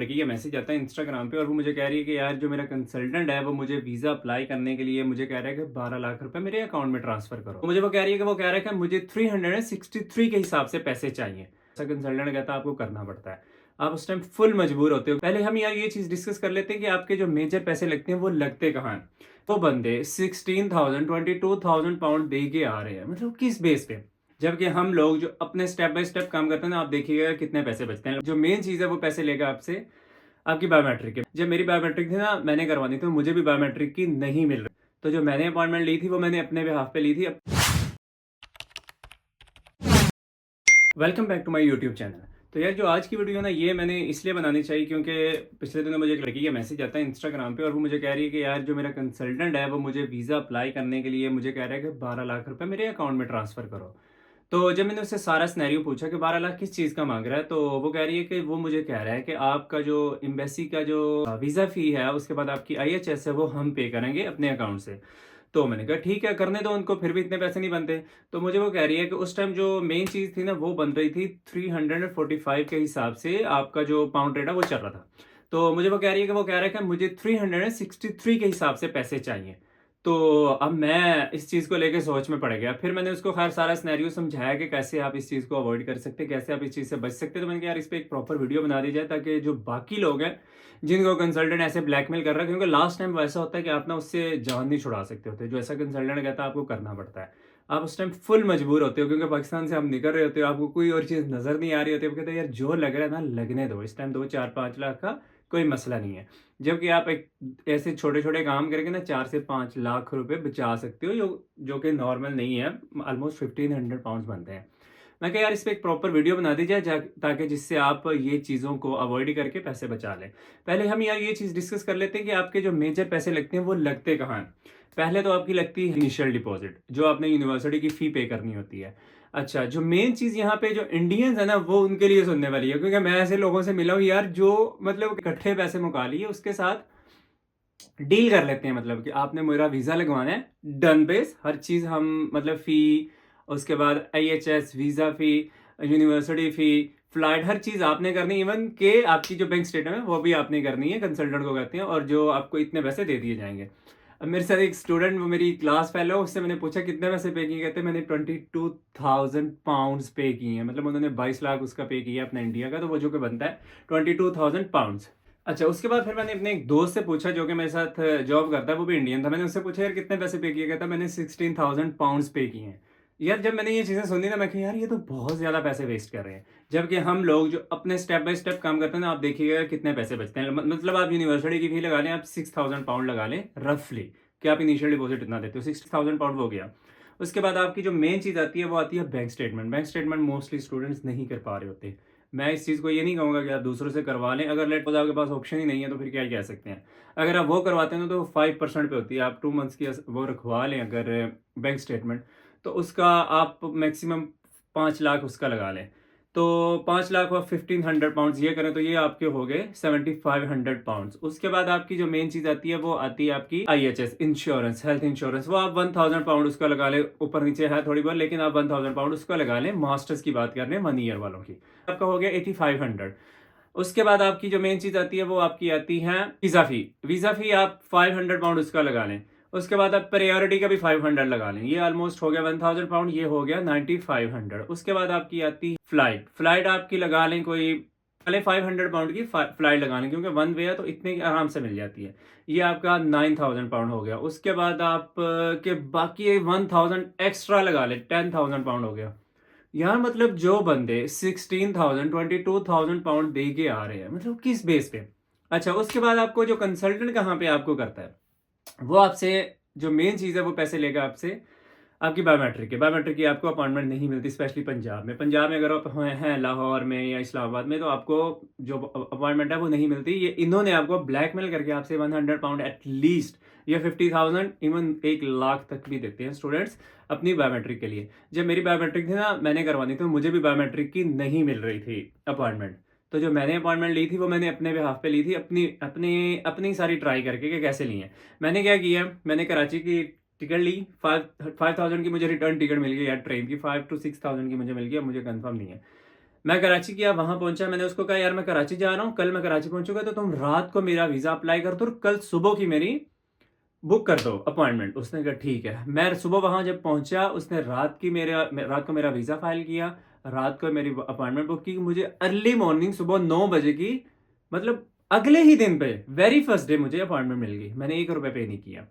लड़की का मैसेज आता है इंस्टाग्राम पे और वो मुझे कह रही है कि यार जो मेरा कंसल्टेंट है वो मुझे वीज़ा अप्लाई करने के लिए मुझे कह रहा है कि 12 लाख रुपए मेरे अकाउंट में ट्रांसफ़र करो। तो मुझे वो कह रही है कि वो कह रहा है कि मुझे 363 के हिसाब से पैसे चाहिए। ऐसा कंसल्टेंट कहता है आपको करना पड़ता है। आप उस टाइम फुल मजबूर होते हो। पहले हम यार ये चीज़ डिस्कस कर लेते हैं कि आपके जो मेजर पैसे लगते हैं वो लगते कहाँ हैं? वो बंदे 16,000 22,000 पाउंड दे के आ रहे हैं। मतलब किस बेस पे? जबकि हम लोग जो अपने स्टेप बाय स्टेप काम करते हैं ना, आप देखिएगा कितने पैसे बचते हैं। जो मेन चीज़ है वो पैसे लेगा आपसे आपकी बायोमेट्रिक की। जब मेरी बायोमेट्रिक थी ना, मैंने करवानी थी, तो मुझे भी बायोमेट्रिक की नहीं मिल रही। तो जो मैंने अपॉइंटमेंट ली थी वो मैंने अपने बिहाफ पे ली थी। Welcome back to my YouTube channel. तो यार जो आज की वीडियो ना, ये मैंने इसलिए बनानी चाहिए क्योंकि पिछले दिनों मुझे एक लड़की का मैसेज आता है इंस्टाग्राम पे और वो मुझे कह रही है कि यार जो मेरा कंसल्टेंट है वो मुझे वीज़ा अप्लाई करने के लिए मुझे कह रहा है कि 12 लाख रुपए मेरे अकाउंट में ट्रांसफ़र करो। तो जब मैंने उससे सारा सिनेरियो पूछा कि 12 लाख किस चीज़ का माँग रहा है, तो वो कह रही है कि वो मुझे कह रहा है कि आपका जो एम्बेसी का जो वीज़ा फ़ी है, उसके बाद आपकी आईएचएस है, वो हम पे करेंगे अपने अकाउंट से। तो मैंने कहा ठीक है, करने दो उनको, फिर भी इतने पैसे नहीं बनते। तो मुझे वो कह रही है कि उस टाइम जो मेन चीज़ थी ना, वो बन रही थी 345 के हिसाब से आपका जो पाउंड रेट है, वो चल रहा था। तो मुझे वो कह रही है कि वो कह रहा है कि मुझे 363 के हिसाब से पैसे चाहिए। तो अब मैं इस चीज़ को लेके सोच में पड़ गया। फिर मैंने उसको ख़ैर सारा सिनेरियो समझाया कि कैसे आप इस चीज़ को अवॉइड कर सकते हैं, कैसे आप इस चीज़ से बच सकते हैं। तो मैंने कहा यार इस पे एक प्रॉपर वीडियो बना दी जाए, ताकि जो बाकी लोग हैं, जिनको कंसल्टेंट ऐसे ब्लैकमेल कर रहा है, क्योंकि लास्ट टाइम वैसा होता है कि आप ना उससे जान नहीं छुड़ा सकते होते। जो ऐसा कंसल्टेंट कहता है आपको करना पड़ता है। आप उस टाइम फुल मजबूर होते हो, क्योंकि पाकिस्तान से आप निकल रहे होते हो, आपको कोई और चीज़ नज़र नहीं आ रही होती है। आप कहते हैं यार जो लग रहा है ना, लगने दो। इस टाइम 2, 4, 5 लाख का कोई मसला नहीं है। जबकि आप एक ऐसे छोटे-छोटे काम करके ना 4 से 5 लाख रुपए बचा सकते हो, जो जो कि नॉर्मल नहीं है। ऑलमोस्ट 1500 पाउंड्स बनते हैं। मैं कहा यार इस पे एक प्रॉपर वीडियो बना दी जाए, ताकि जिससे आप ये चीज़ों को अवॉइड करके पैसे बचा लें। पहले हम यार ये चीज़ डिस्कस कर लेते हैं कि आपके जो मेजर पैसे लगते हैं वो लगते कहाँ हैं। पहले तो आपकी लगती है इनिशियल डिपॉज़िट, जो आपने यूनिवर्सिटी की फ़ी पे करनी होती है। अच्छा, जो मेन चीज़ यहाँ पे जो इंडियंस है ना, वो उनके लिए सुनने वाली है, क्योंकि मैं ऐसे लोगों से मिला हूँ यार जो मतलब इकट्ठे पैसे मुका लिए, उसके साथ डील कर लेते हैं। मतलब कि आपने मेरा वीज़ा लगवाना है, डन बेस हर चीज़ हम मतलब फ़ी, उसके बाद आईएचएस, वीज़ा फ़ी, यूनिवर्सिटी फ़ी, फ्लाइट, हर चीज़ आपने करनी है। इवन के आपकी जो बैंक स्टेटमेंट है वो भी आपने करनी है, कंसल्टेंट को कहते हैं, और जो आपको इतने पैसे दे दिए जाएँगे। अब मेरे साथ एक स्टूडेंट, वो मेरी क्लास फेलो, उससे मैंने पूछा कितने पैसे पे किए? कहते मैंने 22,000 पाउंड्स पे किए हैं। मतलब उन्होंने 22 लाख उसका पे किया अपना इंडिया का, तो वो जो कि बनता है 22,000 पाउंड्स। अच्छा, उसके बाद फिर मैंने अपने एक दोस्त से पूछा जो कि मेरे साथ जॉब करता है, वो भी इंडियन था। मैंने उससे पूछा यार कितने पैसे पे किए? कहता मैंने 16,000 पाउंड्स पे किए हैं। यार जब मैंने ये चीज़ें सुनी ना, मैं कहा यार ये तो बहुत ज़्यादा पैसे वेस्ट कर रहे हैं। जबकि हम लोग जो अपने स्टेप बाय स्टेप काम करते हैं ना, आप देखिएगा कितने पैसे बचते हैं। मतलब आप यूनिवर्सिटी की फी लगा लें, आप 6,000 पाउंड लगा लें रफली, कि आप इनिशियल डिपॉज़िट इतना देते हो, 60,000 पाउंड हो गया। उसके बाद आपकी जो मेन चीज़ आती है वो आती है bank statement. Bank statement mostly students नहीं कर पा रहे होते। मैं इस चीज़ को ये नहीं कहूँगा कि आप दूसरों से करवा लें, अगर लेट सपोज़ आपके पास ऑप्शन ही नहीं है तो फिर क्या ही कह सकते हैं। अगर आप वो करवाते हैं ना, तो 5% पे होती है। आप 2 मंथ्स की वो रखवा लें अगर बैंक स्टेटमेंट, तो उसका आप मैक्सिमम 5 लाख उसका लगा लें। तो 5 लाख और 1500 पाउंड्स ये करें तो ये आपके हो गए 7500 पाउंड्स। उसके बाद आपकी जो मेन चीज़ आती है वो आती है आपकी आईएचएस, इंश्योरेंस, हेल्थ इंश्योरेंस। वो आप 1000 पाउंड उसका लगा लें, ऊपर नीचे है थोड़ी बहुत, लेकिन आप 1000 पाउंड उसका लगा लें। मास्टर्स की बात कर रहे हैं 1 ईयर वालों की। आपका हो गया 8500। उसके बाद आपकी जो मेन चीज़ आती है वो आपकी आती है वीज़ा फ़ी। वीज़ा फ़ी आप 500 पाउंड उसका लगा लें। उसके बाद आप प्रायोरिटी का भी 500 लगा लें। ये ऑलमोस्ट हो गया 1000 पाउंड, ये हो गया 9500। उसके बाद आपकी आती है फ्लाइट। फ्लाइट आपकी लगा लें कोई, पहले 500 पाउंड की फ्लाइट लगा लें, क्योंकि वन वे है तो इतने की आराम से मिल जाती है। ये आपका 9000 पाउंड हो गया। उसके बाद आप के बाकी 1000 एक्स्ट्रा लगा लें, 10,000 पाउंड हो गया। यार मतलब जो बंदे 16,000 22,000 पाउंड दे के आ रहे हैं, मतलब किस बेस पे? अच्छा, उसके बाद आपको जो कंसल्टेंट कहाँ पे आपको करता है, वो आपसे जो मेन चीज़ है वो पैसे लेगा आपसे आपकी बायोमेट्रिक की आपको अपॉइंटमेंट नहीं मिलती, स्पेशली पंजाब में। पंजाब में अगर आप हैं लाहौर में या इस्लामाबाद में, तो आपको जो अपॉइंटमेंट है वो नहीं मिलती। ये इन्होंने आपको ब्लैकमेल करके आपसे 100 पाउंड एटलीस्ट, या 50,000, इवन 1 लाख तक भी देते हैं स्टूडेंट्स अपनी बायोमेट्रिक के लिए। जब मेरी बायोमेट्रिक थी ना, मैंने करवानी थी, मुझे भी बायोमेट्रिक की नहीं मिल रही थी अपॉइंटमेंट। तो जो मैंने अपॉइंटमेंट ली थी वो मैंने अपने बिहाफ पे ली थी, अपनी अपनी अपनी सारी ट्राई करके कि कैसे ली है। मैंने क्या किया, मैंने कराची की टिकट ली, 5,000 की मुझे रिटर्न टिकट मिल गई यार ट्रेन की, 5 to 6,000 की मुझे मिल गई, अब मुझे कंफर्म नहीं है। मैं कराची गया, वहाँ पहुँचा, मैंने उसको कहा यार मैं कराची जा रहा हूँ, कल मैं कराची पहुँचूँगा तो तुम रात को मेरा वीज़ा अप्लाई कर दो और कल सुबह की मेरी बुक कर दो अपॉइंटमेंट। उसने कहा ठीक है। मैं सुबह वहाँ जब पहुँचा, उसने रात को मेरा वीज़ा फ़ाइल किया, रात को मेरी अपॉइंटमेंट बुक की। मुझे अर्ली मॉर्निंग सुबह 9 बजे की, मतलब अगले ही दिन पे वेरी फर्स्ट डे मुझे अपॉइंटमेंट मिल गई। मैंने ₹1 पे नहीं किया।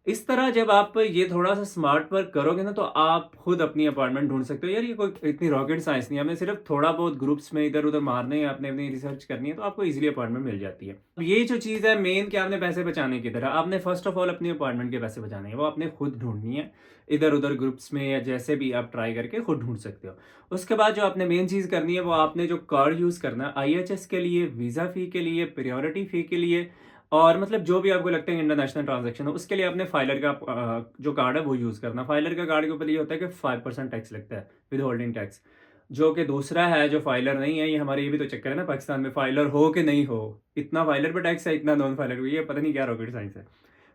इस तरह जब आप ये थोड़ा-सा स्मार्ट वर्क करोगे ना, तो आप खुद अपनी अपॉइंटमेंट ढूँढ सकते हो। यार ये कोई इतनी रॉकेट साइंस नहीं है, हमें सिर्फ़ थोड़ा बहुत ग्रुप्स में इधर-उधर मारने हैं, आपने अपनी रिसर्च करनी है, तो आपको ईज़िली अपॉइंटमेंट मिल जाती है। अब ये जो चीज़ है मेन कि आपने पैसे बचाने की तरह, आपने फ़र्स्ट ऑफ ऑल अपनी अपॉइंटमेंट के पैसे बचाने हैं, वो आपने खुद ढूँढनी है। इधर-उधर ग्रुप्स में या जैसे भी आप ट्राई करके खुद ढूँढ सकते हो। उसके बाद जो आपने मेन चीज़ करनी है, वो आपने जो कार्ड यूज़ करना है, आईएचएस के लिए, वीज़ा फ़ी के लिए, प्रायोरिटी फ़ी के लिए और मतलब जो भी आपको लगता है इंटरनेशनल ट्रांज़ैक्शन हो, उसके लिए आपने फाइलर का जो कार्ड है वो यूज़ करना। फाइलर का कार्ड के ऊपर ये होता है कि 5% टैक्स लगता है, विथहोल्डिंग टैक्स। जो कि दूसरा है जो फाइलर नहीं है, ये हमारे ये भी तो चक्कर है ना पाकिस्तान में, फाइलर हो कि नहीं हो, इतना फाइलर पे टैक्स है, इतना नॉन फाइलर पे, ये पता नहीं क्या रॉकेट साइंस है।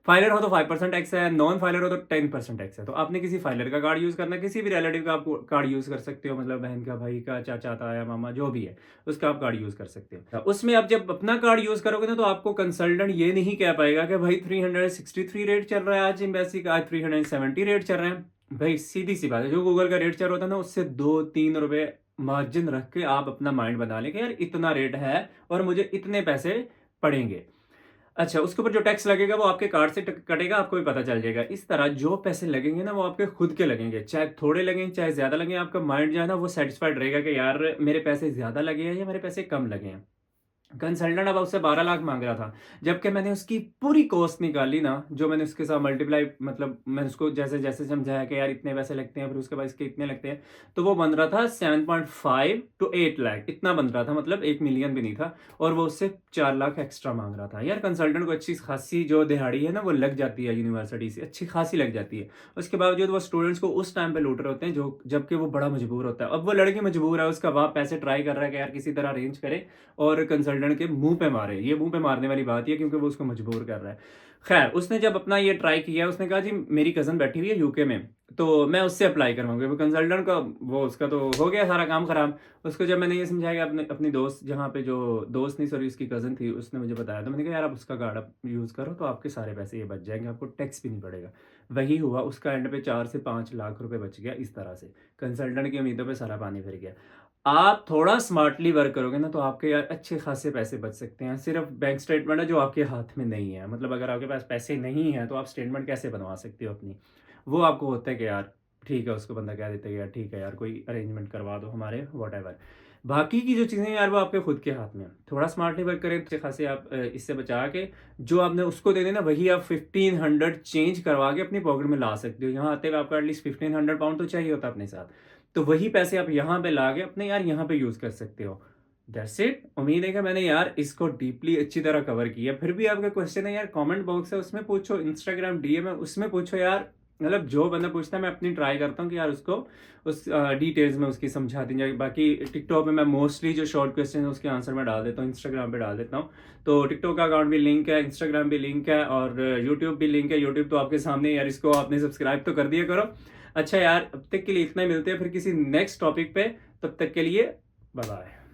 फाइलर हो तो 5% टैक्स है, नॉन फाइलर हो तो 10% टैक्स है। तो आपने किसी फाइलर का कार्ड यूज़ करना है, किसी भी रिलेटिव का आप कार्ड यूज़ कर सकते हो, मतलब बहन का, भाई का, चाचा, ताया, मामा जो भी है, उसका आप कार्ड यूज़ कर सकते हो। उसमें आप जब अपना कार्ड यूज़ करोगे ना, तो आपको कंसल्टेंट ये नहीं कह पाएगा कि भाई 363 रेट चल रहा है आज एम्बेसी का, आज 370 रेट चल रहे हैं। भाई सीधी-सी बात है, जो गूगल का रेट चल रहा होता है ना, उससे 2-3 रुपए मार्जिन रख के आप अपना माइंड बना लें कि यार इतना रेट है और मुझे इतने पैसे पड़ेंगे। अच्छा, उसके ऊपर जो टैक्स लगेगा वो आपके कार्ड से कटेगा, आपको भी पता चल जाएगा। इस तरह जो पैसे लगेंगे ना, वो आपके खुद के लगेंगे, चाहे थोड़े लगें, चाहे ज़्यादा लगें, आपका माइंड जो है ना वो सैटिस्फाइड रहेगा कि यार मेरे पैसे ज़्यादा लगे हैं या मेरे पैसे कम लगे हैं। कंसल्टेंट अब उससे 12 लाख माँग रहा था। जबकि मैंने उसकी पूरी कॉस्ट निकाली ना, जो मैंने उसके साथ मल्टीप्लाई, मतलब मैंने उसको जैसे-जैसे समझाया कि यार इतने पैसे लगते हैं, फिर उसके बाद इसके इतने लगते हैं, तो वो बन रहा था 7.5 टू 8 लाख, इतना बन रहा था, मतलब 1 मिलियन भी नहीं था और वो उससे 4 लाख एक्स्ट्रा माँग रहा था। यार कंसल्टेंट को अच्छी खासी जो दिहाड़ी है ना, वो लग जाती है यूनिवर्सिटी से, अच्छी खासी लग जाती है। उसके बावजूद वो स्टूडेंट्स को उस टाइम पे लूट रहे होते हैं, जो जबकि वो बड़ा मजबूर होता है। अब वो लड़की मजबूर है, उसका बाप पैसे ट्राई कर रहा है कि यार किसी तरह अरेंज करे और कंसल्टेंट के मुँह पे मारे। ये मुँह पे मारने वाली बात ही है क्योंकि वो उसको मजबूर कर रहा है। ख़ैर उसने जब अपना ये ट्राई किया, उसने कहा जी मेरी कज़न बैठी हुई है यूके में, तो मैं उससे अप्लाई करवाऊँगी। वो कंसल्टेंट का वो उसका तो हो गया सारा काम ख़राब। उसको जब मैंने ये समझाया कि अपने अपनी दोस्त, जहाँ पे जो दोस्त नहीं सॉरी उसकी कज़न थी, उसने मुझे बताया, तो मैंने कहा यार आप उसका कार्ड आप यूज़ करो तो आपके सारे पैसे ये बच जाएँगे, आपको टैक्स भी नहीं पड़ेगा। वही हुआ, उसका एंड पे 4 से 5 लाख रुपए बच गया इस तरह से। कंसल्टेंट की उम्मीदों पे सारा पानी फिर गया। आप थोड़ा स्मार्टली वर्क करोगे ना, तो आपके यार अच्छे खासे पैसे बच सकते हैं। सिर्फ़ बैंक स्टेटमेंट है जो आपके हाथ में नहीं है। मतलब अगर आपके पास पैसे नहीं हैं, तो आप स्टेटमेंट कैसे बनवा सकते हो अपनी? वो आपको होता है कि यार ठीक है, उसको बंदा कह देता है कि यार ठीक है यार, कोई अरेंजमेंट करवा दो हमारे व्हाटएवर। बाकी की जो चीज़ें हैं यार, वो आपके खुद के हाथ में हैं। थोड़ा स्मार्टली वर्क करें, अच्छे खासे आप इससे बचा के जो आपने उसको दे देना, वही आप 1500 चेंज करवा के अपनी पॉकेट में ला सकते हो। यहाँ आते हुए आपको एटलीस्ट 1500 पाउंड तो चाहिए होता है अपने साथ। तो वही पैसे आप यहाँ पे ला के अपने यार यहाँ पे यूज़ कर सकते हो। That's it. उम्मीद है कि मैंने यार इसको डीपली अच्छी तरह कवर किया। फिर भी आपका क्वेश्चन है यार, कमेंट बॉक्स है उसमें पूछो, इंस्टाग्राम डीएम है उसमें पूछो यार। मतलब जो बंदा पूछता है मैं अपनी ट्राई करता हूँ कि यार उसको उस डिटेल्स में उसकी समझा दी जाए। बाकी टिकटॉक पे मैं मोस्टली जो शॉर्ट क्वेश्चन है उसके आंसर मैं डाल देता हूँ, इंस्टाग्राम पे डाल देता हूँ। तो टिकटॉक का अकाउंट भी लिंक है, इंस्टाग्राम भी लिंक है और यूट्यूब भी लिंक है। यूट्यूब तो आपके सामने है यार, इसको आपने सब्सक्राइब तो कर दिया करो। अच्छा यार, अब तक के लिए इतना ही, मिलते हैं फिर किसी नेक्स्ट टॉपिक पे। तब तक के लिए बाय बाय।